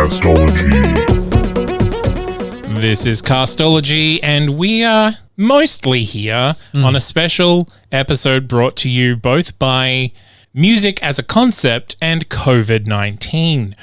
Castology. This is Castology, and we are mostly here on a special episode brought to you both by Music as a Concept and COVID-19.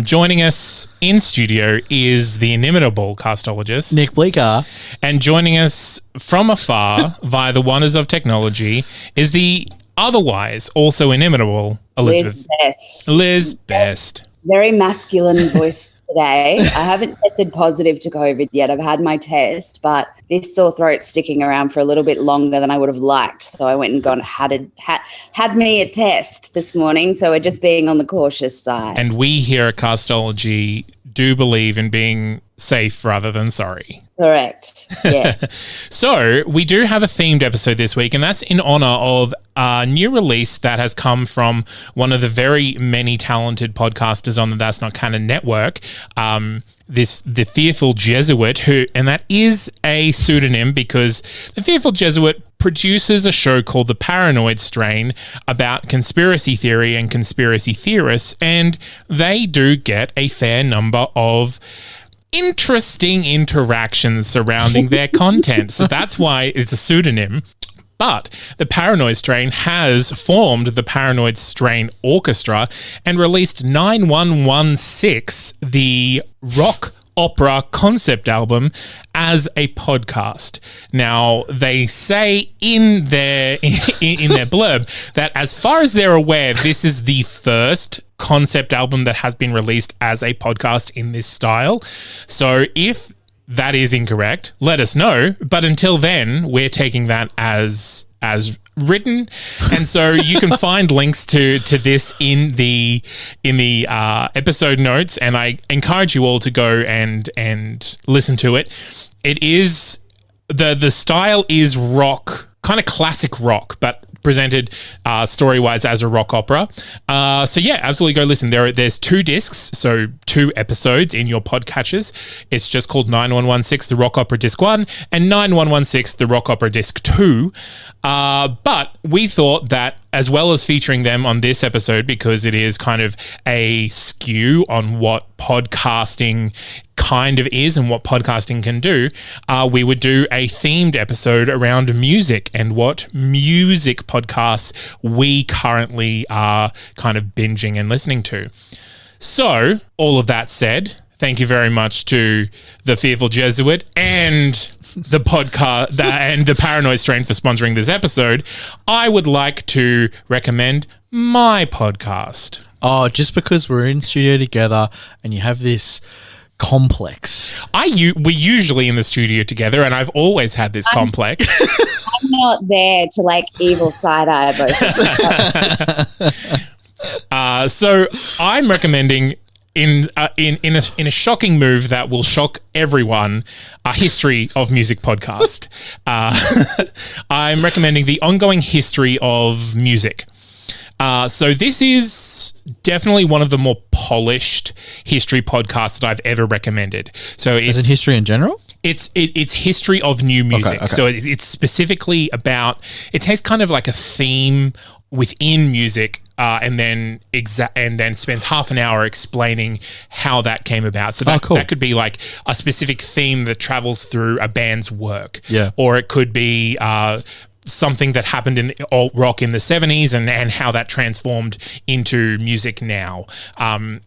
Joining us in studio is the inimitable castologist, Nick Bleeker. and joining us from afar via the wonders of technology is the otherwise also inimitable Elizabeth. Liz Best. Very masculine voice today. I haven't tested positive to COVID yet. I've had my test, but this sore throat's sticking around for a little bit longer than I would have liked. So I went and had me a test this morning. So we're just being on the cautious side. And we here at Castology do believe in being safe rather than sorry. Correct. Yes. So we do have a themed episode this week, and that's in honor of a new release that has come from one of the very many talented podcasters on the That's Not Canon network, the Fearful Jesuit, and that is a pseudonym because the Fearful Jesuit produces a show called The Paranoid Strain about conspiracy theory and conspiracy theorists, and they do get a fair number of interesting interactions surrounding their content. So that's why it's a pseudonym. But the Paranoid Strain has formed the Paranoid Strain Orchestra and released 9116, the rock opera concept album, as a podcast. Now, they say in their blurb that as far as they're aware, this is the first concept album that has been released as a podcast in this style. So if that is incorrect, let us know. But until then, we're taking that as written, and so you can find links to this in the episode notes, and I encourage you all to go and listen to it. It is the style is rock, kind of classic rock, but presented story-wise as a rock opera. So yeah, absolutely go listen. There's 2 discs, so 2 episodes in your podcatchers. It's just called 9116, the Rock Opera Disc 1, and 9116, the Rock Opera Disc 2. But we thought that as well as featuring them on this episode, because it is kind of a skew on what podcasting kind of is and what podcasting can do, we would do a themed episode around music and what music podcasts we currently are kind of binging and listening to. So, all of that said, thank you very much to the Fearful Jesuit and the podcast and the Paranoid Strain for sponsoring this episode. I would like to recommend my podcast. Oh, just because we're in studio together and you have this complex. We're usually in the studio together, and I've always had this complex. I'm not there to like evil side-eye both. So I'm recommending in a shocking move that will shock everyone, a history of music podcast. I'm recommending the ongoing history of music. So this is definitely one of the more polished history podcasts that I've ever recommended. So it's in history in general? It's history of new music. Okay. So it's specifically about, it takes kind of like a theme within music, and then spends half an hour explaining how that came about. So that could be like a specific theme that travels through a band's work. Yeah. Or it could be something that happened in the alt rock in the 70s and how that transformed into music now.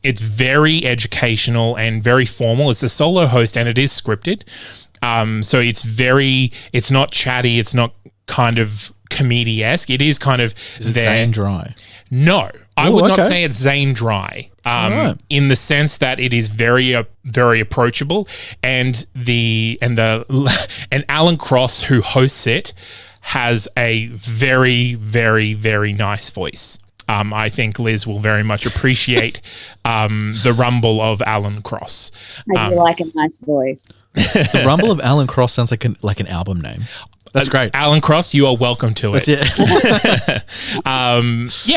It's very educational and very formal. It's a solo host and it is scripted. So it's not chatty. It's not kind of comedy-esque. It is kind of Is it Zane Dry? No, I would not say it's Zane Dry. Right. In the sense that it is very very approachable, and Alan Cross, who hosts it, has a very very very nice voice. I think Liz will very much appreciate the rumble of Alan Cross. I do like a nice voice. The rumble of Alan Cross sounds like an album name. That's great. Alan Cross, you are welcome to it. That's it.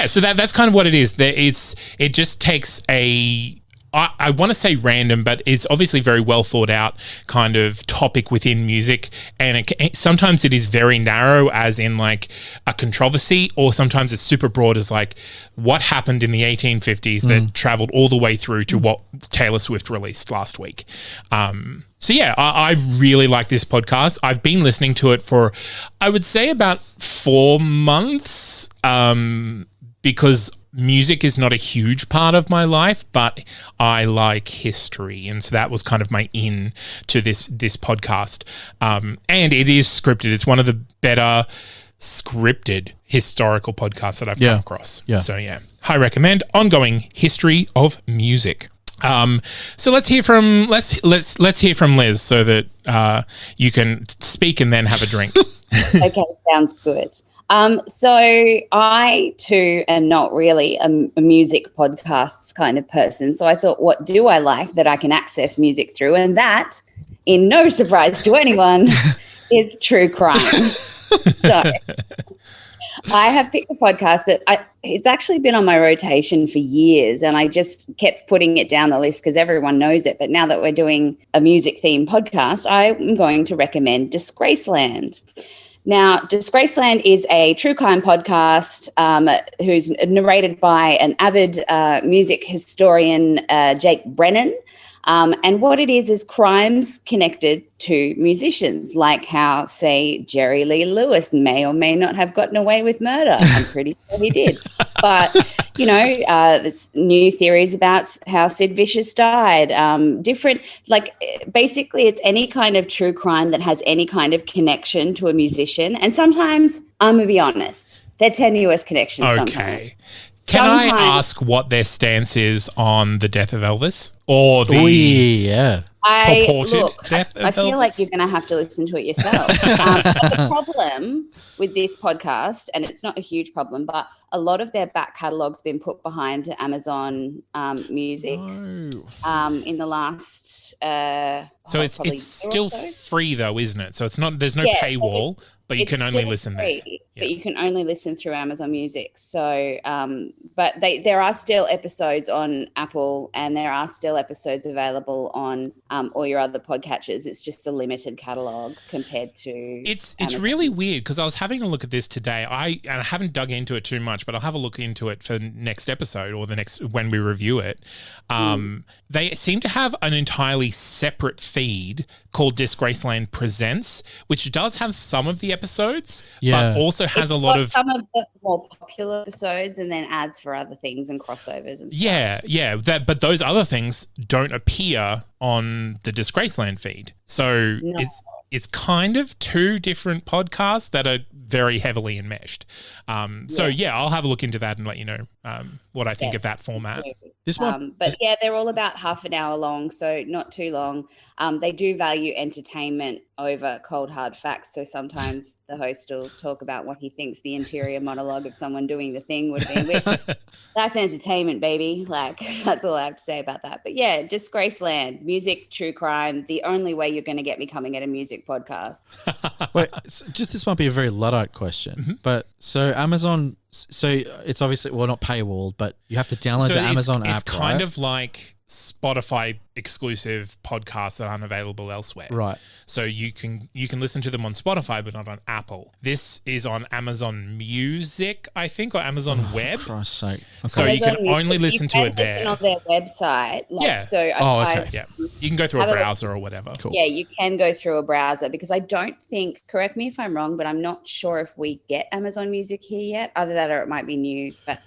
So that's kind of what it is. It just takes a I want to say random, but it's obviously very well thought out kind of topic within music. And sometimes it is very narrow, as in like a controversy, or sometimes it's super broad, as like what happened in the 1850s that traveled all the way through to what Taylor Swift released last week. So yeah, I really like this podcast. I've been listening to it for, I would say, about 4 months, because music is not a huge part of my life, but I like history, and so that was kind of my in to this podcast. And it is scripted. It's one of the better scripted historical podcasts that I've come across. Yeah. So yeah, high recommend. Ongoing history of music. So let's hear from let's hear from Liz, so that you can speak and then have a drink. Okay, sounds good. So I too am not really a music podcasts kind of person. So I thought, what do I like that I can access music through? And that, in no surprise to anyone, is true crime. So I have picked a podcast that it's actually been on my rotation for years, and I just kept putting it down the list because everyone knows it. But now that we're doing a music-themed podcast, I'm going to recommend Disgraceland. Now, Disgraceland is a true crime podcast who's narrated by an avid music historian, Jake Brennan. And what it is crimes connected to musicians, like how, say, Jerry Lee Lewis may or may not have gotten away with murder. I'm pretty sure he did. But, there's new theories about how Sid Vicious died. Basically it's any kind of true crime that has any kind of connection to a musician. And sometimes, I'm going to be honest, they're tenuous connections sometimes. Can I ask what their stance is on the death of Elvis, or the purported death of Elvis? I feel like you're going to have to listen to it yourself. The problem with this podcast, and it's not a huge problem, but a lot of their back catalogue's been put behind Amazon Music in the last. So it's still free though, isn't it? So it's not. There's no paywall, but you can only listen there. But you can only listen through Amazon Music. So, but there are still episodes on Apple, and there are still episodes available on all your other podcatchers. It's just a limited catalog compared to. It's really weird, because I was having a look at this today. I haven't dug into it too much, but I'll have a look into it for next episode, or the next when we review it. They seem to have an entirely separate feed called Disgraceland Presents, which does have some of the episodes, but also has a lot of some of the more popular episodes, and then ads for other things and crossovers and stuff. But those other things don't appear on the Disgraceland feed. So it's kind of two different podcasts that are very heavily enmeshed. I'll have a look into that and let you know what I think of that format. They're all about half an hour long, so not too long. They do value entertainment over cold hard facts, so sometimes the host will talk about what he thinks the interior monologue of someone doing the thing would have been, which that's entertainment, baby. Like, that's all I have to say about that. But yeah, Disgraceland, music, true crime, the only way you're going to get me coming at a music podcast. Wait, this might be a very Luddite question, but so Amazon, so it's obviously, not paywall, but you have to download the Amazon app, It's kind of like Spotify exclusive podcasts that aren't available elsewhere. Right. So you can listen to them on Spotify, but not on Apple. This is on Amazon Music, I think, or Amazon Web. For Christ's sake. Okay. So you can only listen to it there. On their website. You can go through a browser or whatever. Cool. Yeah, you can go through a browser, because I don't think, correct me if I'm wrong, but I'm not sure if we get Amazon Music here yet. Either that or it might be new, but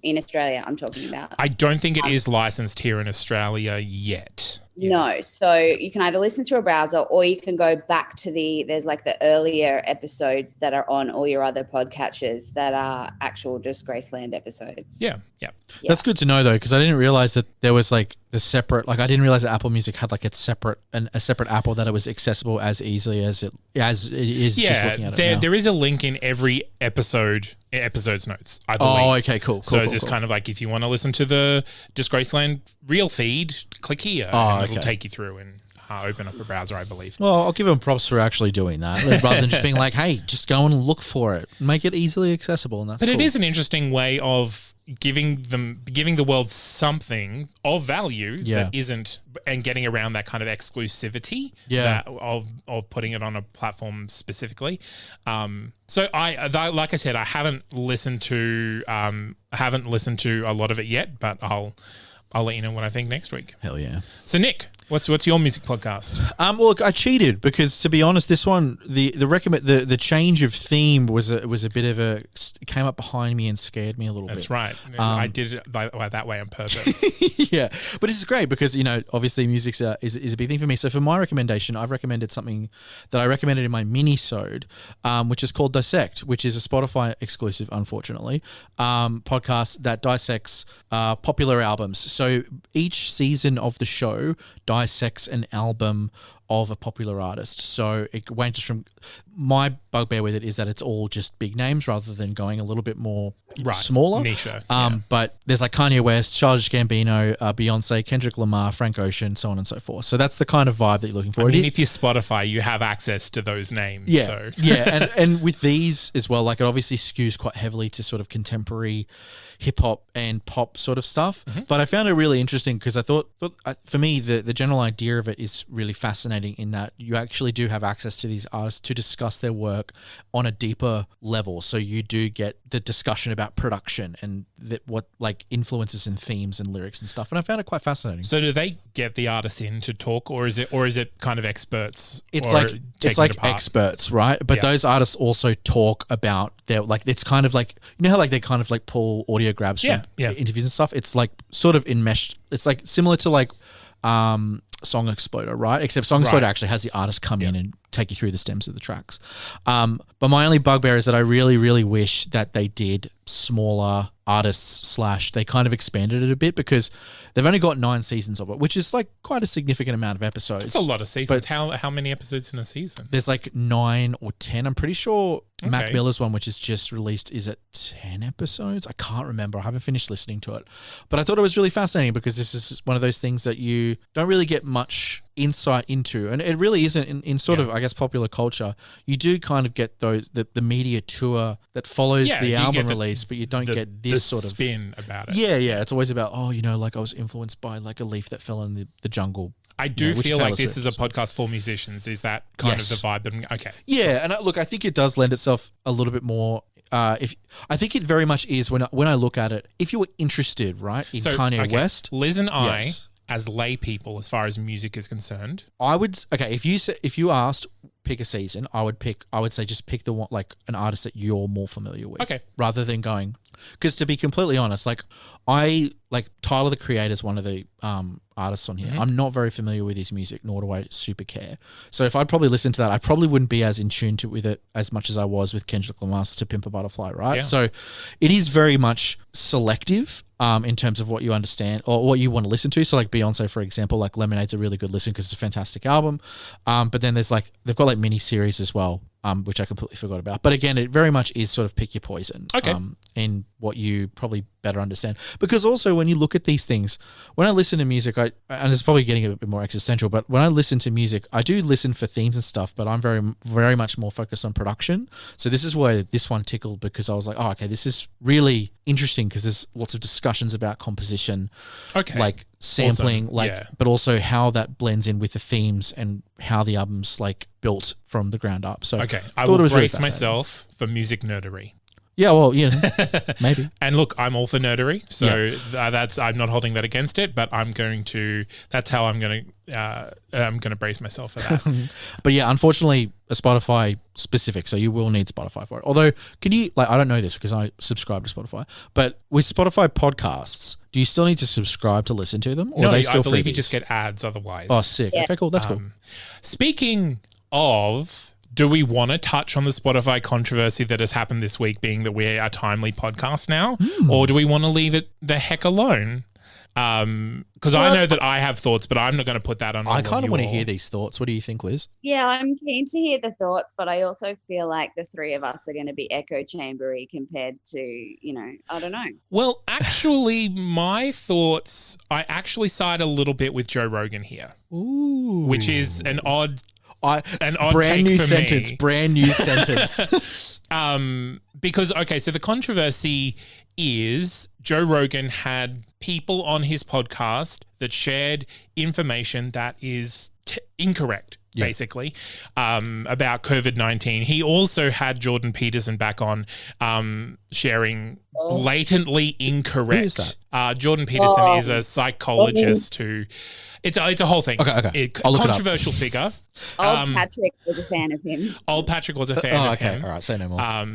in Australia I'm talking about. I don't think it is licensed here in Australia yet. No, so you can either listen through a browser, or you can go back to there's like the earlier episodes that are on all your other podcatchers that are actual Disgraceland episodes. Yeah. That's good to know though, because I didn't realize that there was like the separate, like I didn't realize that Apple Music had like a separate Apple that it was accessible as easily as it is. Just looking at it now. There is a link in every episode's notes, I believe. Oh, okay, cool. So it's just kind of like, if you want to listen to the Disgraceland real feed, click here, and it'll take you through. And open up a browser, I believe. Well, I'll give them props for actually doing that, rather than just being like, "Hey, just go and look for it, make it easily accessible." And that's. But it is an interesting way of giving the world something of value that isn't, and getting around that kind of exclusivity of putting it on a platform specifically. So like I said, I haven't listened to a lot of it yet, but I'll let you know what I think next week. Hell yeah. So Nick, what's your music podcast? Well, look, I cheated because, to be honest, this one the change of theme was a bit of a came up behind me and scared me a little bit. That's right. I did it that way on purpose. Yeah, but this is great because obviously music is a big thing for me. So for my recommendation, I've recommended something that I recommended in my mini-sode, which is called Dissect, which is a Spotify exclusive, unfortunately, podcast that dissects popular albums. So each season of the show dissects an album of a popular artist. So it ranges from, my bugbear with it is that it's all just big names rather than going a little bit more smaller. Niche. But there's like Kanye West, Childish Gambino, Beyonce, Kendrick Lamar, Frank Ocean, so on and so forth. So that's the kind of vibe that you're looking for. I mean, if you're Spotify, you have access to those names. Yeah, so. Yeah, and with these as well, like it obviously skews quite heavily to sort of contemporary hip-hop and pop sort of stuff. Mm-hmm. But I found it really interesting because I thought for me, the general idea of it is really fascinating in that you actually do have access to these artists to discuss their work on a deeper level. So you do get the discussion about production and what like influences and themes and lyrics and stuff. And I found it quite fascinating. So do they get the artists in to talk, or is it kind of experts? It's like experts, right? But those artists also talk about their, like, it's kind of like, how like they kind of like pull audio grabs from interviews and stuff. It's like sort of enmeshed. It's like similar to like Song Exploder, right? Except Song Exploder actually has the artist come in and take you through the stems of the tracks. But my only bugbear is that I really, really wish that they did smaller artists / they kind of expanded it a bit, because they've only got 9 seasons of it, which is like quite a significant amount of episodes. It's a lot of seasons. How many episodes in a season? There's like 9 or 10. I'm pretty sure Mac Miller's one, which is just released, is it 10 episodes? I can't remember. I haven't finished listening to it. But I thought it was really fascinating because this is one of those things that you don't really get much insight into, and it really isn't in sort of, I guess, popular culture. You do kind of get those the media tour that follows the album release, but you don't get this sort of spin about it. Yeah. It's always about, like I was influenced by like a leaf that fell in the jungle. I do feel like this is a podcast for musicians. Is that kind of the vibe? Okay. Yeah, and look, I think it does lend itself a little bit more. I think it very much is when I look at it. If you were interested, right, in Kanye West, Liz and I, as lay people, as far as music is concerned, I would if you asked pick a season, I would say just pick the one, like an artist that you're more familiar with, rather than going, because to be completely honest, like I like Tyler the Creator is one of the artists on here. Mm-hmm. I'm not very familiar with his music, nor do I super care. So if I'd probably listen to that, I probably wouldn't be as in tune with it as much as I was with Kendrick Lamar's To Pimp a Butterfly, right? Yeah. So it is very much selective in terms of what you understand or what you want to listen to. So like Beyonce, for example, like Lemonade's a really good listen because it's a fantastic album. But then there's like, they've got like mini series as well, which I completely forgot about. But again, it very much is sort of pick your poison in what you probably better understand. Because also when you look at these things, when I listen to music, and it's probably getting a bit more existential, but when I listen to music, I do listen for themes and stuff, but I'm very, very much more focused on production. So this is where this one tickled, because I was like, oh, okay, this is really interesting because there's lots of discussions about composition, like sampling, but also how that blends in with the themes and how the album's like built from the ground up. So I will brace myself for music nerdery. Yeah, well, maybe. And look, I'm all for nerdery, so that's, I'm not holding that against it, but that's how I'm going to brace myself for that. But yeah, unfortunately, a Spotify specific, so you will need Spotify for it. Although, can you, like, I don't know this because I subscribe to Spotify, but with Spotify podcasts, do you still need to subscribe to listen to them? Or no, are they still I believe freebies? You just get ads otherwise. Oh, sick. Yeah. Okay, cool. That's cool. Speaking of, do we want to touch on the Spotify controversy that has happened this week, being that we're a timely podcast now? Or do we want to leave it the heck alone? Because I know that I have thoughts, but I'm not going to put that on. I kind of want to hear these thoughts. What do you think, Liz? Yeah, I'm keen to hear the thoughts, but I also feel like the three of us are going to be echo chambery compared to, I don't know. Well, actually, my thoughts, I actually side a little bit with Joe Rogan here. Ooh. Which is an odd brand new take for sentence. me. Brand new sentence. Because, okay, so the controversy is Joe Rogan had people on his podcast that shared information that is incorrect, basically, about COVID-19. He also had Jordan Peterson back on sharing blatantly incorrect. Who is that? Jordan Peterson is a psychologist who... It's a whole thing. Okay. Controversial figure. Old Patrick was a fan of him. Old Patrick was a fan of him. All right, say no more.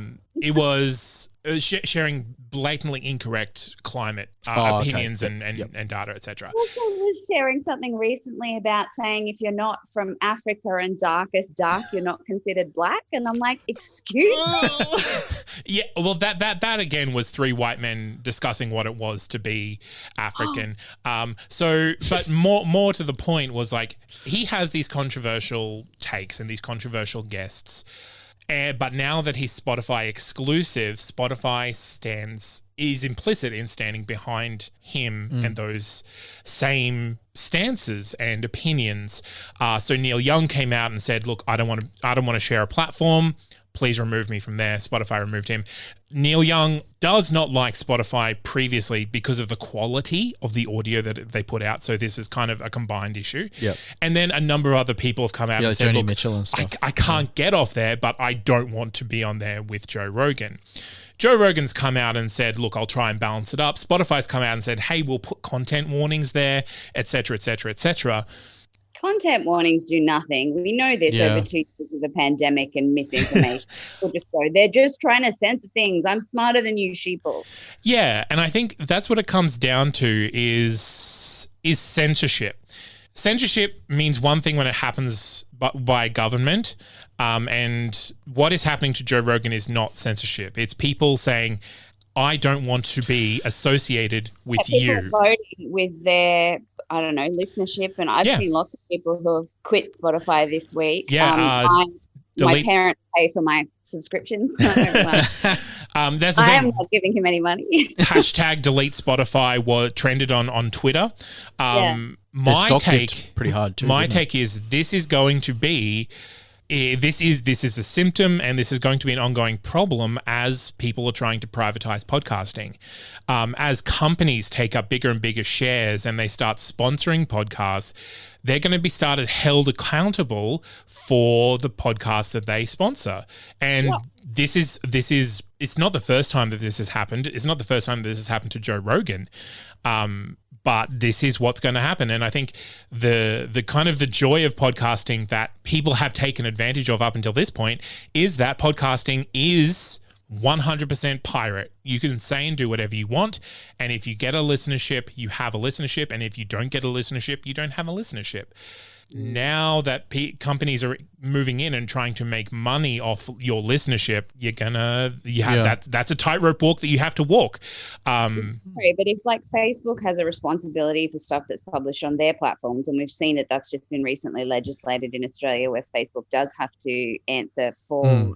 It was sharing blatantly incorrect climate opinions and data, etc. Also was sharing something recently about saying if you're not from Africa and dark, you're not considered black. And I'm like, excuse me? Yeah, well, that again was three white men discussing what it was to be African. But more to the point was like he has these controversial takes and these controversial guests. But now that he's Spotify exclusive, Spotify is implicit in standing behind him and those same stances and opinions. So Neil Young came out and said, "Look, I don't want to share a platform. Please remove me from there." Spotify removed him. Neil Young does not like Spotify previously because of the quality of the audio that they put out. So this is kind of a combined issue. Yep. And then a number of other people have come out and said, Joni "Look, Mitchell and stuff. I can't get off there, but I don't want to be on there with Joe Rogan." Joe Rogan's come out and said, "Look, I'll try and balance it up." Spotify's come out and said, "Hey, we'll put content warnings there, et cetera, et cetera, et cetera." Content warnings do nothing. We know this over 2 years of the pandemic and misinformation. People just go, they're just trying to censor things. I'm smarter than you, sheeple. Yeah, and I think that's what it comes down to is censorship. Censorship means one thing when it happens by government, and what is happening to Joe Rogan is not censorship. It's people saying, "I don't want to be associated with you." Voting with their, I don't know, listenership. And I've seen lots of people who have quit Spotify this week. My parents pay for my subscriptions. So that's I am not giving him any money. Hashtag delete Spotify trended on Twitter. My take pretty hard too. My take is this is going to be. This is a symptom, and this is going to be an ongoing problem as people are trying to privatize podcasting. As companies take up bigger and bigger shares and they start sponsoring podcasts, they're going to be held accountable for the podcasts that they sponsor. And this is it's not the first time that this has happened. It's not the first time that this has happened to Joe Rogan. But this is what's going to happen. And I think the kind of the joy of podcasting that people have taken advantage of up until this point is that podcasting is 100% pirate. You can say and do whatever you want. And if you get a listenership, you have a listenership. And if you don't get a listenership, you don't have a listenership. Now that companies are moving in and trying to make money off your listenership, that's a tightrope walk that you have to walk. It's true, but if like Facebook has a responsibility for stuff that's published on their platforms, and we've seen that that's just been recently legislated in Australia, where Facebook does have to answer for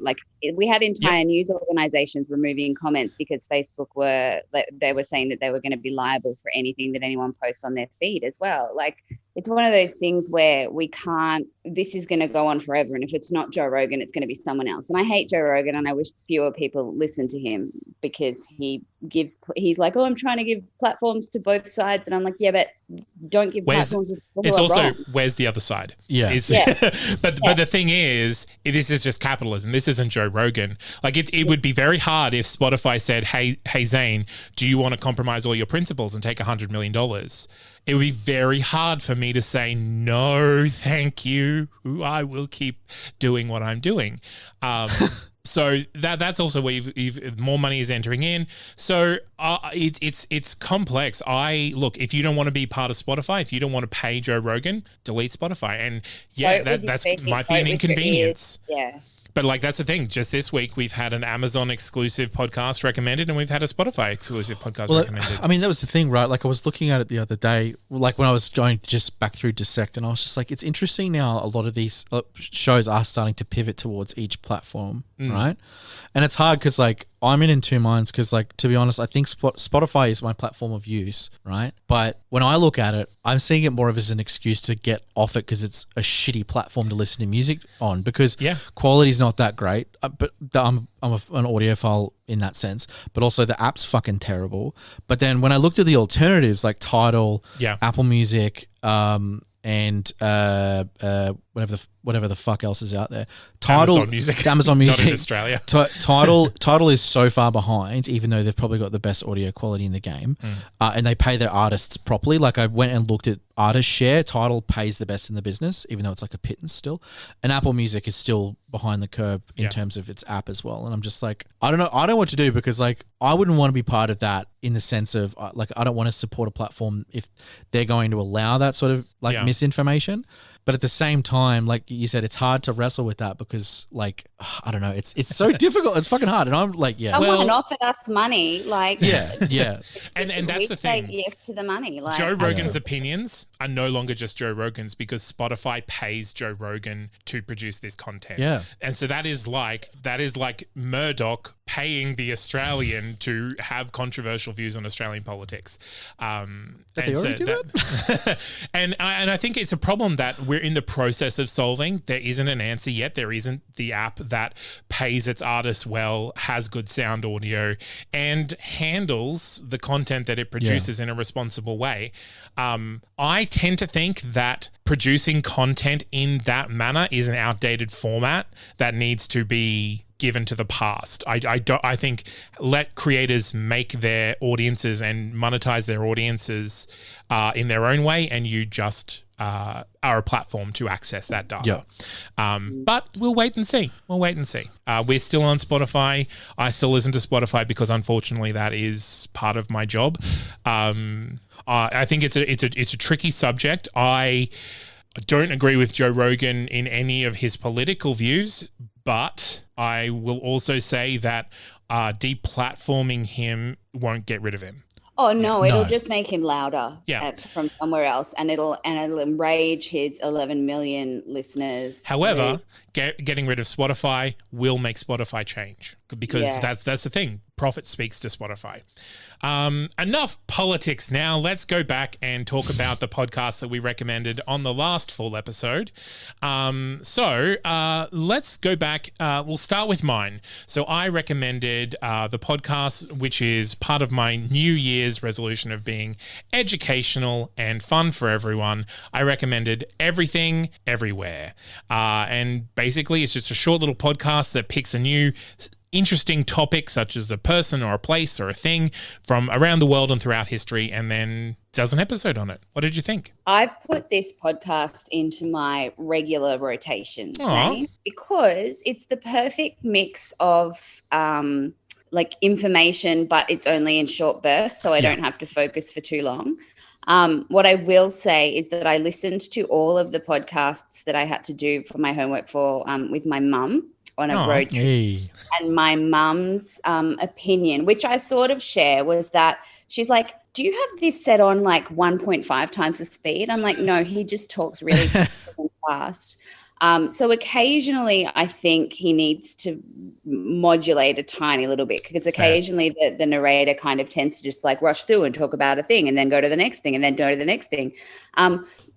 we had entire news organizations removing comments because Facebook were saying that they were going to be liable for anything that anyone posts on their feed as well. Like, it's one of those things where this is going to go on forever. And if it's not Joe Rogan, it's going to be someone else. And I hate Joe Rogan, and I wish fewer people listen to him because he's like, "Oh, I'm trying to give platforms to both sides." And I'm like, yeah, but don't give platforms to people who are also wrong. Where's the other side? Yeah. But the thing is, this is just capitalism. This isn't Joe Rogan. Like, it would be very hard if Spotify said, hey Zane, do you want to compromise all your principles and take $100 million? It would be very hard for me to say, no, thank you. I will keep doing what I'm doing. So that's also where more money is entering in. So it's complex. Look, if you don't want to be part of Spotify, if you don't want to pay Joe Rogan, delete Spotify. And that might be an inconvenience. Yeah. But like, that's the thing. Just this week, we've had an Amazon exclusive podcast recommended, and we've had a Spotify exclusive podcast recommended. I mean, that was the thing, right? Like, I was looking at it the other day, like when I was going just back through Dissect, and I was just like, it's interesting now. A lot of these shows are starting to pivot towards each platform, right? And it's hard because, like, I'm in two minds because, like, to be honest, I think Spotify is my platform of use, right? But when I look at it, I'm seeing it more of as an excuse to get off it because it's a shitty platform to listen to music on because quality's not that great. But I'm an audiophile in that sense, but also the app's fucking terrible. But then when I looked at the alternatives like Tidal, Apple Music, and whatever the fuck else is out there. Amazon Music. Not in Australia. Tidal is so far behind, even though they've probably got the best audio quality in the game, and they pay their artists properly. Like, I went and looked at artist share. Tidal pays the best in the business, even though it's like a pittance still. And Apple Music is still behind the curve in terms of its app as well. And I'm just like, I don't know. I don't know what to do because, like, I wouldn't want to be part of that in the sense of like, I don't want to support a platform if they're going to allow that sort of like misinformation. But at the same time, like you said, it's hard to wrestle with that because, like, I don't know, it's so difficult. It's fucking hard. And I'm like, someone offered us money, like, and that's the thing. Say yes to the money. Like, Joe Rogan's opinions are no longer just Joe Rogan's because Spotify pays Joe Rogan to produce this content. Yeah, and so that is like Murdoch paying the Australian to have controversial views on Australian politics. And I think it's a problem that we're in the process of solving. There isn't an answer yet. There isn't the app that pays its artists well, has good sound audio, and handles the content that it produces in a responsible way. I tend to think that producing content in that manner is an outdated format that needs to be given to the past. I think let creators make their audiences and monetize their audiences in their own way, and you just are a platform to access that data. But we'll wait and see. We're still on Spotify. I still listen to Spotify because, unfortunately, that is part of my job. I think it's a tricky subject. I don't agree with Joe Rogan in any of his political views, but I will also say that deplatforming him won't get rid of him. Oh no, it'll just make him louder from somewhere else, and it'll enrage his 11 million listeners. However, getting rid of Spotify will make Spotify change because that's the thing. Profit speaks to Spotify. Enough politics now. Let's go back and talk about the podcast that we recommended on the last full episode. So let's go back. We'll start with mine. So I recommended the podcast, which is part of my New Year's resolution of being educational and fun for everyone. I recommended Everything Everywhere. And basically, it's just a short little podcast that picks a new interesting topic, such as a person or a place or a thing from around the world and throughout history, and then does an episode on it. What did you think? I've put this podcast into my regular rotation, Zane, because it's the perfect mix of like information, but it's only in short bursts, so I don't have to focus for too long. What I will say is that I listened to all of the podcasts that I had to do for my homework for with my mum on a road trip. And my mum's opinion, which I sort of share, was that she's like, do you have this set on like 1.5 times the speed? I'm like, no, he just talks really fast. So occasionally I think he needs to modulate a tiny little bit because occasionally the narrator kind of tends to just like rush through and talk about a thing and then go to the next thing and then go to the next thing.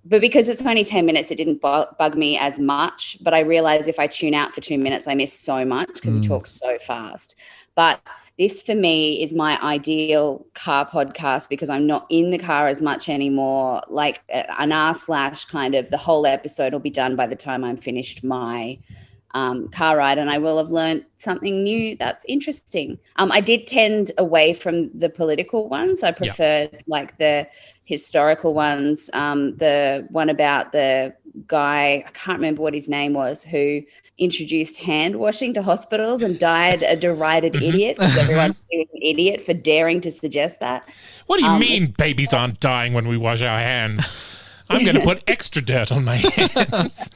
But because it's only 10 minutes, it didn't bug me as much. But I realize if I tune out for 2 minutes, I miss so much because he talks so fast. But this for me is my ideal car podcast because I'm not in the car as much anymore. Like an r/ kind of the whole episode will be done by the time I'm finished my car ride, and I will have learned something new that's interesting. I did tend away from the political ones. I preferred like the historical ones. The one about the guy, I can't remember what his name was, who introduced hand washing to hospitals and died a derided idiot because everyone was an idiot for daring to suggest that. What do you mean babies aren't dying when we wash our hands? I'm going to put extra dirt on my hands.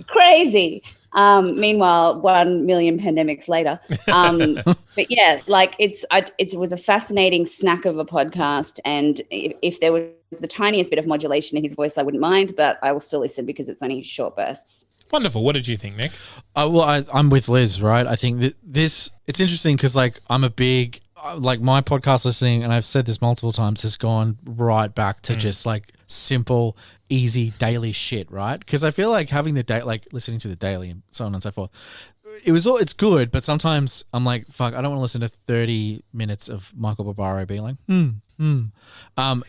Crazy. Meanwhile, 1 million pandemics later. But yeah, like it was a fascinating snack of a podcast. And if there was the tiniest bit of modulation in his voice, I wouldn't mind, but I will still listen because it's only short bursts. Wonderful. What did you think, Nick? Well, I'm with Liz, right? I think that it's interesting because like I'm a big, like my podcast listening, and I've said this multiple times, has gone right back to just like simple, easy daily shit, right? Because I feel like having the day, like listening to the daily and so on and so forth, it's good, but sometimes I'm like, fuck, I don't want to listen to 30 minutes of Michael Barbaro being like,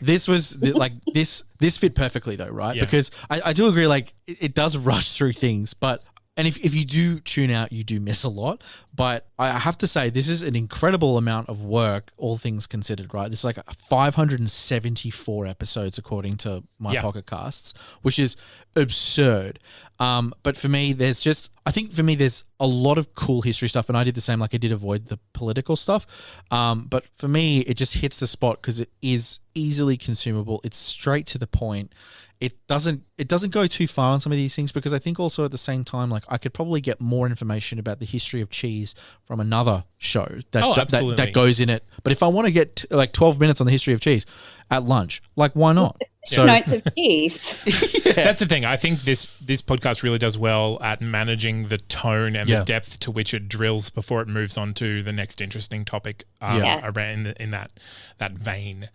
this was like this fit perfectly though, right? Yeah. Because I do agree, like it does rush through things, but and if you do tune out, you do miss a lot. But I have to say, this is an incredible amount of work, all things considered, right? This is like 574 episodes according to my Pocket Casts, which is absurd. But for me, there's a lot of cool history stuff, and I did the same. Like I did avoid the political stuff. But for me, it just hits the spot because it is easily consumable. It's straight to the point. It doesn't go too far on some of these things because I think also at the same time, like I could probably get more information about the history of cheese from another show that goes in it. But if I want to get like 12 minutes on the history of cheese at lunch, like why not? Notes of cheese. That's the thing. I think this podcast really does well at managing the tone and the depth to which it drills before it moves on to the next interesting topic around in that vein,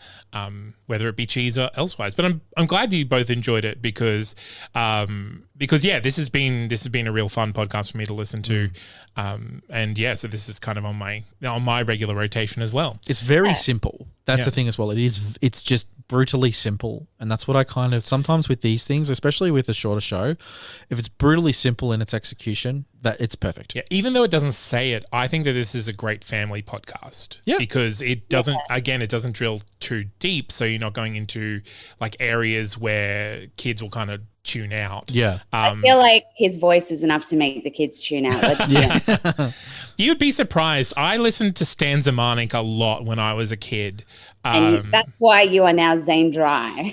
whether it be cheese or elsewise. But I'm glad that you both enjoyed it because this has been a real fun podcast for me to listen to, so this is kind of on my regular rotation as well. It's very simple. That's the thing as well. It's just brutally simple, and that's what I kind of sometimes with these things, especially with a shorter show, if it's brutally simple in its execution, that it's perfect. Yeah, even though it doesn't say it, I think that this is a great family podcast. Yeah, because it doesn't drill too deep, so you're not going into like areas where kids will kind of tune out. Yeah, I feel like his voice is enough to make the kids tune out. You'd be surprised. I listened to Stan Zemanek a lot when I was a kid. And that's why you are now Zane Dry.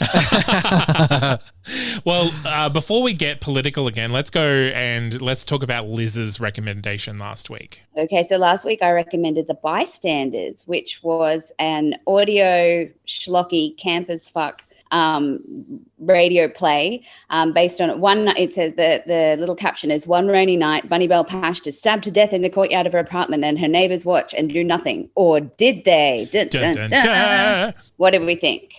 Well, before we get political again, let's go and let's talk about Liz's recommendation last week. Okay, so last week I recommended The Bystanders, which was an audio schlocky camp as fuck radio play based on it says the little caption is one rainy night Bunny Bell Pashed is stabbed to death in the courtyard of her apartment and her neighbors watch and do nothing, or did they? Dun, dun, dun, dun. What did we think?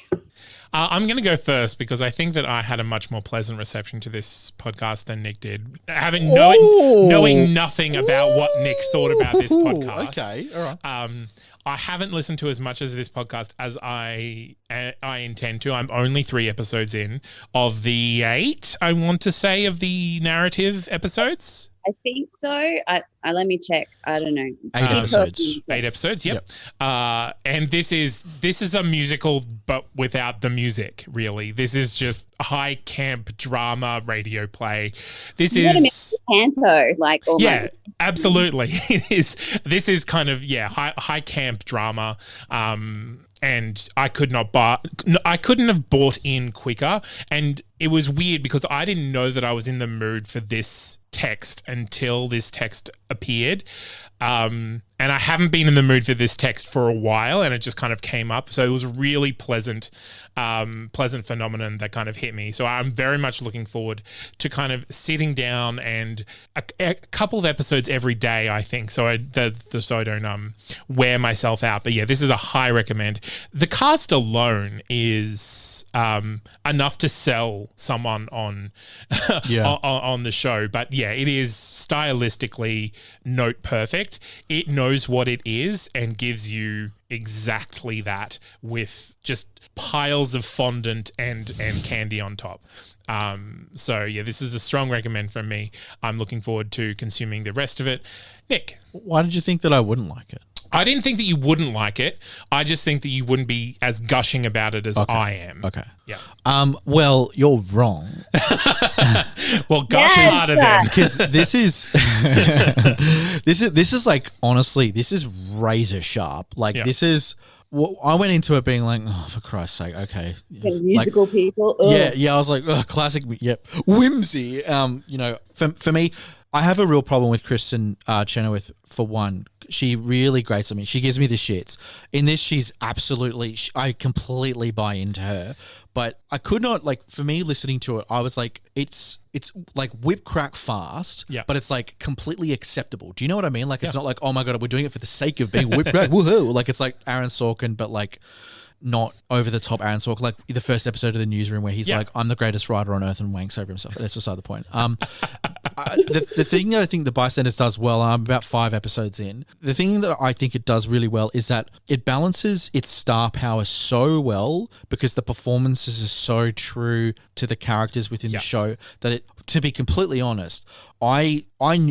I'm going to go first because I think that I had a much more pleasant reception to this podcast than Nick did. Knowing nothing about what Nick thought about this podcast. Okay, all right. I haven't listened to as much as this podcast as I intend to. I'm only 3 episodes in of the 8, I want to say, of the narrative episodes. I think so. Let me check. I don't know. 8 episodes. 8 episodes. Yep. And this is a musical, but without the music. Really, this is just high camp drama radio play. This is canto, like almost. Yeah, absolutely. It is. This is kind of high camp drama. And I couldn't have bought in quicker. And it was weird because I didn't know that I was in the mood for this text until this text appeared. And I haven't been in the mood for this text for a while, and it just kind of came up. So it was a really pleasant phenomenon that kind of hit me. So I'm very much looking forward to kind of sitting down and a couple of episodes every day, I think, so I don't wear myself out. But yeah, this is a high recommend. The cast alone is enough to sell someone on on the show. But yeah, it is stylistically note perfect. It knows what it is and gives you exactly that with just piles of fondant and candy on top. So yeah, this is a strong recommend from me. I'm looking forward to consuming the rest of it. Nick, why did you think that I wouldn't like it? I didn't think that you wouldn't like it. I just think that you wouldn't be as gushing about it as I am. Okay. Yeah. Well, you're wrong. Well, gush harder then. Because this is this is like, honestly, this is razor sharp. Like this is. Well, I went into it being like, oh, for Christ's sake, okay. Musical people. Ugh. Yeah. I was like, classic. Yep. Whimsy. For me, I have a real problem with Kristen Chenoweth. For one, she really grates on me. She gives me the shits. In this, she's absolutely. I completely buy into her, but I could not for me listening to it. I was like, it's like whip crack fast, but it's like completely acceptable. Do you know what I mean? Like it's not like, oh my god, we're doing it for the sake of being whip crack, woohoo! Like it's like Aaron Sorkin, but like not over the top Aaron Sorkin, like the first episode of The Newsroom where he's like, I'm the greatest writer on earth and wanks over himself. That's beside the point. The thing that I think The Bystanders does well, I'm about 5 episodes in, the thing that I think it does really well is that it balances its star power so well because the performances are so true to the characters within the show that it, to be completely honest, I'm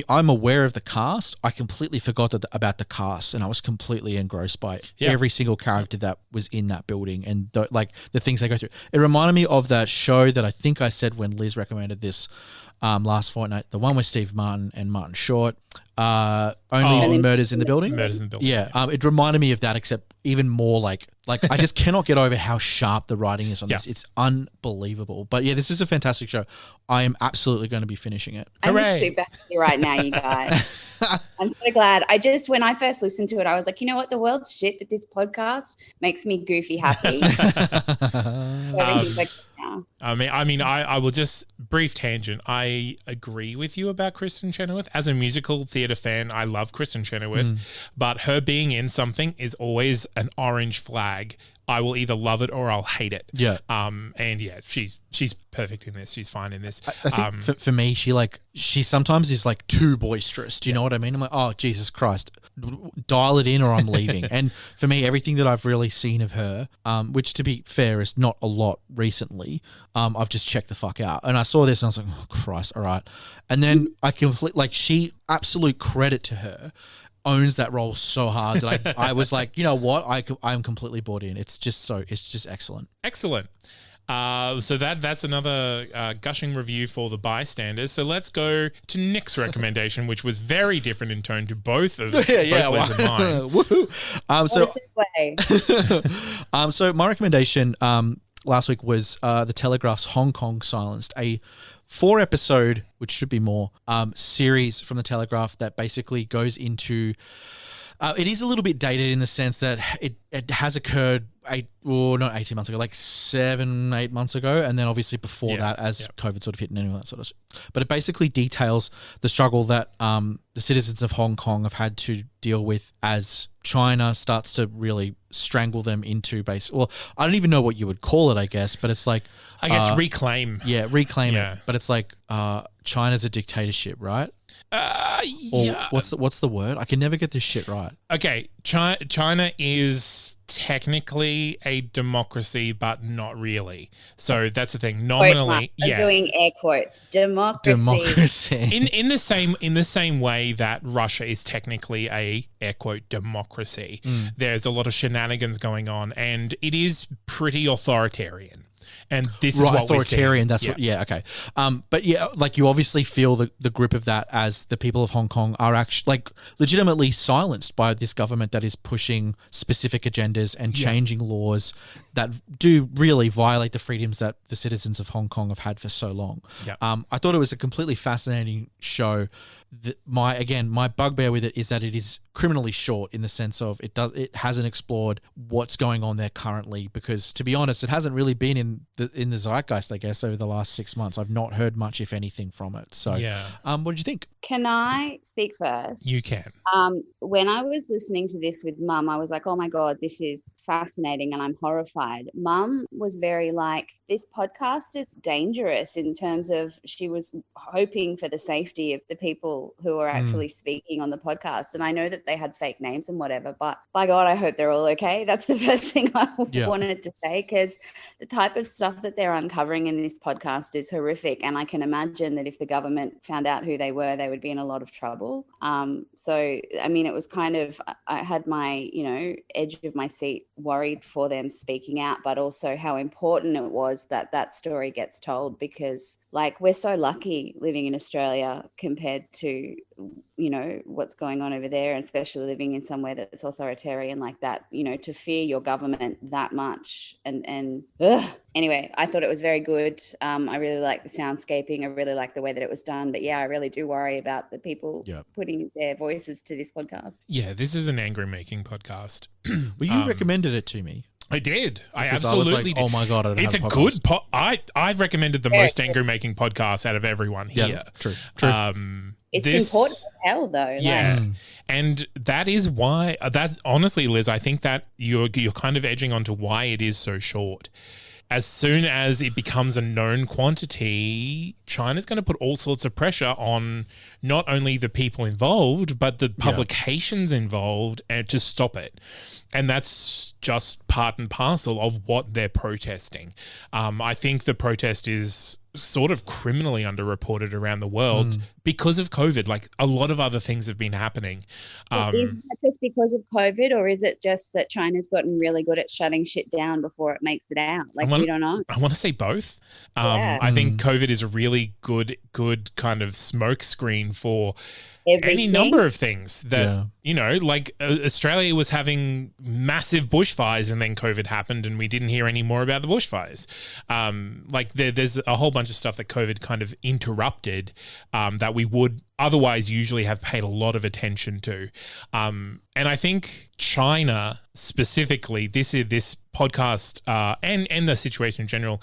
aware of the cast. I completely forgot about the cast, and I was completely engrossed by every single character that was in that building and the things they go through. It reminded me of that show that I think I said when Liz recommended this last fortnight, the one with Steve Martin and Martin Short. Only Murders in the Building. Murders in the Building. Yeah, it reminded me of that, except even more like I just cannot get over how sharp the writing is on this. It's unbelievable. But yeah, this is a fantastic show. I am absolutely going to be finishing it. I'm just super happy right now, you guys. I'm so glad. When I first listened to it, I was like, you know what? The world's shit, but this podcast makes me goofy happy. I will just brief tangent. I agree with you about Kristen Chenoweth. As a musical theatre fan, I love Kristen Chenoweth, but her being in something is always an orange flag. I will either love it or I'll hate it. Yeah. And yeah, she's perfect in this. She's fine in this. I think for me, she sometimes is like too boisterous. Do you know what I mean? I'm like, oh, Jesus Christ, dial it in or I'm leaving. And for me, everything that I've really seen of her, which to be fair is not a lot recently, I've just checked the fuck out. And I saw this and I was like, oh Christ, all right. And then absolute credit to her, owns that role so hard that I was like, you know what? I'm completely bought in. It's just excellent. Excellent. So that's another gushing review for The Bystanders. So let's go to Nick's recommendation, which was very different in tone to both of Liz and mine. Woohoo! So my recommendation last week was The Telegraph's Hong Kong Silenced, a 4-episode, which should be more, series from The Telegraph that basically goes into... it is a little bit dated in the sense that it has occurred not 18 months ago, like 7-8 months ago. And then obviously before that, as COVID sort of hit and all that sort of stuff. But it basically details the struggle that the citizens of Hong Kong have had to deal with as China starts to really strangle them into I don't even know what you would call it, I guess, but it's like... I guess reclaim. Yeah, reclaim it. But it's like China's a dictatorship, right? What's the word? I can never get this shit right. Okay, China is technically a democracy, but not really. So that's the thing. Nominally, I'm doing air quotes. Democracy. In the same way that Russia is technically a air quote democracy. There's a lot of shenanigans going on, and it is pretty authoritarian. And this is what authoritarian. That's what. Yeah. Okay. But yeah, like you obviously feel the grip of that as the people of Hong Kong are actually like legitimately silenced by this government that is pushing specific agendas and changing laws that do really violate the freedoms that the citizens of Hong Kong have had for so long. Yeah. I thought it was a completely fascinating show. My bugbear with it is that it is criminally short in the sense of it hasn't explored what's going on there currently, because to be honest, it hasn't really been in the zeitgeist, I guess, over the last 6 months. I've not heard much, if anything, from it. So what did you think? Can I speak first? You can. When I was listening to this with Mum, I was like, oh my God, this is fascinating and I'm horrified. Mum was very like, this podcast is dangerous in terms of she was hoping for the safety of the people who are actually speaking on the podcast. And I know that they had fake names and whatever, but by God, I hope they're all okay. That's the first thing I wanted to say, because the type of stuff that they're uncovering in this podcast is horrific. And I can imagine that if the government found out who they were, they would be in a lot of trouble. So, I mean, it was kind of, I had my, edge of my seat worried for them speaking out, but also how important it was that story gets told, because Like, we're so lucky living in Australia compared to, what's going on over there, and especially living in somewhere that's authoritarian like that, to fear your government that much. And anyway, I thought it was very good. I really like the soundscaping. I really like the way that it was done. But yeah, I really do worry about the people putting their voices to this podcast. Yeah, this is an angry-making podcast. Well, you recommended it to me. I did. I Because absolutely did. Oh my God, I don't It's a have good podcast. I've recommended the most angry-making podcast out of everyone here. Yeah, true. It's important as hell, though. Yeah. And that is why, honestly, Liz, I think that you're kind of edging onto why it is so short. As soon as it becomes a known quantity, China's going to put all sorts of pressure on not only the people involved, but the publications involved to stop it. And that's just part and parcel of what they're protesting. I think the protest is sort of criminally underreported around the world because of COVID. Like, a lot of other things have been happening. Is that just because of COVID, or is it just that China's gotten really good at shutting shit down before it makes it out? Like, we don't know. I want to say both. I think COVID is a really good kind of smoke screen for any number of things that, like Australia was having massive bushfires and then COVID happened and we didn't hear any more about the bushfires. Like there's a whole bunch of stuff that COVID kind of interrupted that we would otherwise usually have paid a lot of attention to. And I think China specifically, this podcast and the situation in general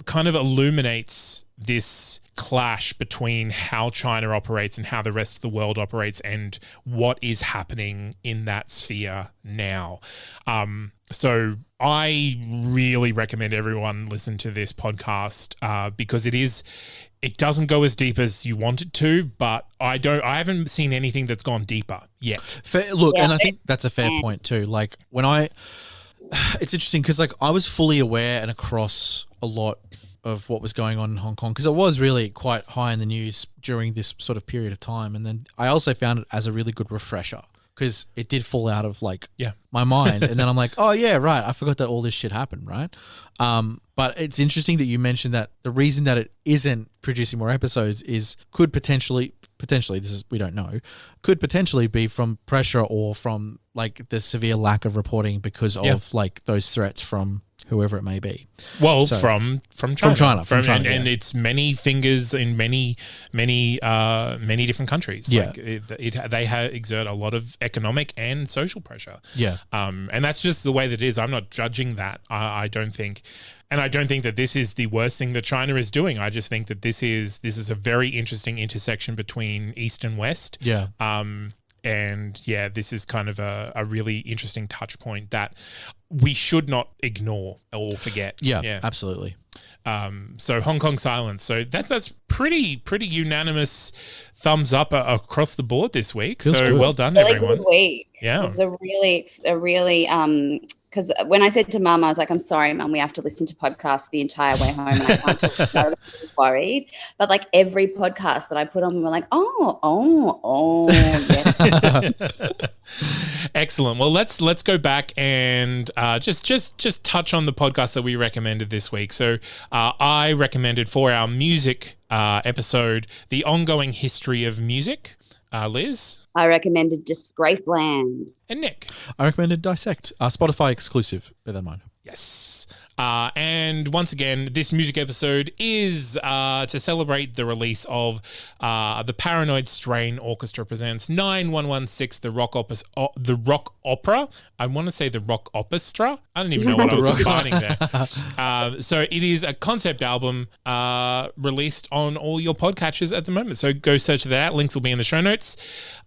kind of illuminates this clash between how China operates and how the rest of the world operates and what is happening in that sphere now. So I really recommend everyone listen to this podcast because it doesn't go as deep as you want it to, but I haven't seen anything that's gone deeper yet. And I think that's a fair point too. Like it's interesting because like I was fully aware and across a lot of what was going on in Hong Kong because it was really quite high in the news during this sort of period of time. And then I also found it as a really good refresher because it did fall out of my mind. And then I'm like, oh yeah, right. I forgot that all this shit happened. Right. But it's interesting that you mentioned that the reason that it isn't producing more episodes could potentially, we don't know, could potentially be from pressure or from like the severe lack of reporting because of like those threats from whoever it may be. Well, from China. And it's many fingers in many different countries. Yeah. Like they exert a lot of economic and social pressure. Yeah. And that's just the way that it is. I'm not judging that. I don't think. And I don't think that this is the worst thing that China is doing. I just think that this is a very interesting intersection between East and West. Yeah. And yeah, this is kind of a really interesting touch point that we should not ignore or forget. Yeah. Absolutely. So Hong Kong silence. So that's pretty unanimous thumbs up across the board this week. Feels good. Well done, really everyone. Good week. Yeah. It was a really because when I said to Mum, I was like, I'm sorry, Mum, we have to listen to podcasts the entire way home and I can't talk about it. I was worried. But like every podcast that I put on, we were like, yeah. Excellent. Well, let's go back and just touch on the podcast that we recommended this week. So I recommended for our music episode, The Ongoing History of Music. Liz? I recommended Disgraceland. And Nick? I recommended Dissect, Spotify exclusive, bear that in mind. Yes. And once again, this music episode is to celebrate the release of the Paranoid Strain Orchestra presents 9116, the rock opera. I want to say the rock orchestra. I don't even know what I was combining there. So it is a concept album released on all your podcatchers at the moment. So go search that out. Links will be in the show notes.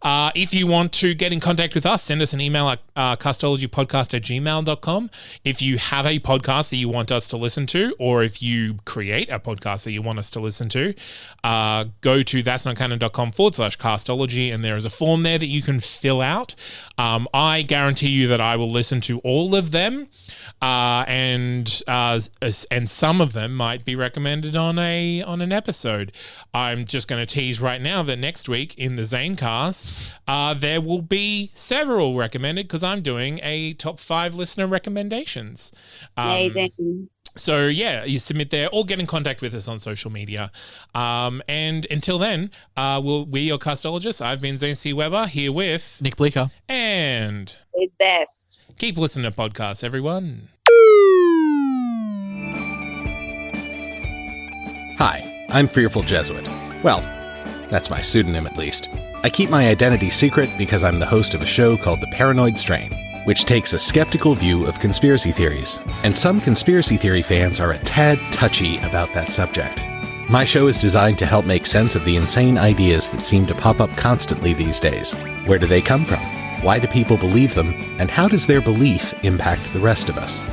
If you want to get in contact with us, send us an email at castologypodcast@gmail.com. If you have a podcast that you want us to listen to, or if you create a podcast that you want us to listen to, go to that'snotcanon.com/castology, and there is a form there that you can fill out. I guarantee you that I will listen to all of them, and some of them might be recommended on an episode. I'm just going to tease right now that next week in the Zanecast, there will be several recommended because I'm doing a top 5 listener recommendations. Amazing. So, yeah, you submit there or get in contact with us on social media. And until then, we're your castologists. I've been Zane C. Weber here with Nick Bleeker. And It's best. Keep listening to podcasts, everyone. Hi, I'm Fearful Jesuit. Well, that's my pseudonym at least. I keep my identity secret because I'm the host of a show called The Paranoid Strain, which takes a skeptical view of conspiracy theories, and some conspiracy theory fans are a tad touchy about that subject. My show is designed to help make sense of the insane ideas that seem to pop up constantly these days. Where do they come from? Why do people believe them? And how does their belief impact the rest of us?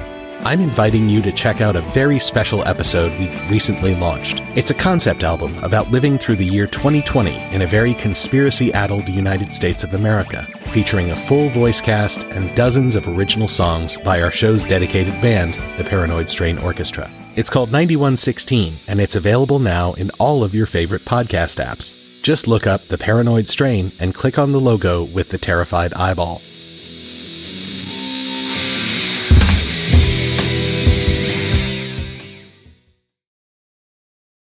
I'm inviting you to check out a very special episode we recently launched. It's a concept album about living through the year 2020 in a very conspiracy-addled United States of America, featuring a full voice cast and dozens of original songs by our show's dedicated band, the Paranoid Strain Orchestra. It's called 9116, and it's available now in all of your favorite podcast apps. Just look up The Paranoid Strain and click on the logo with the terrified eyeball.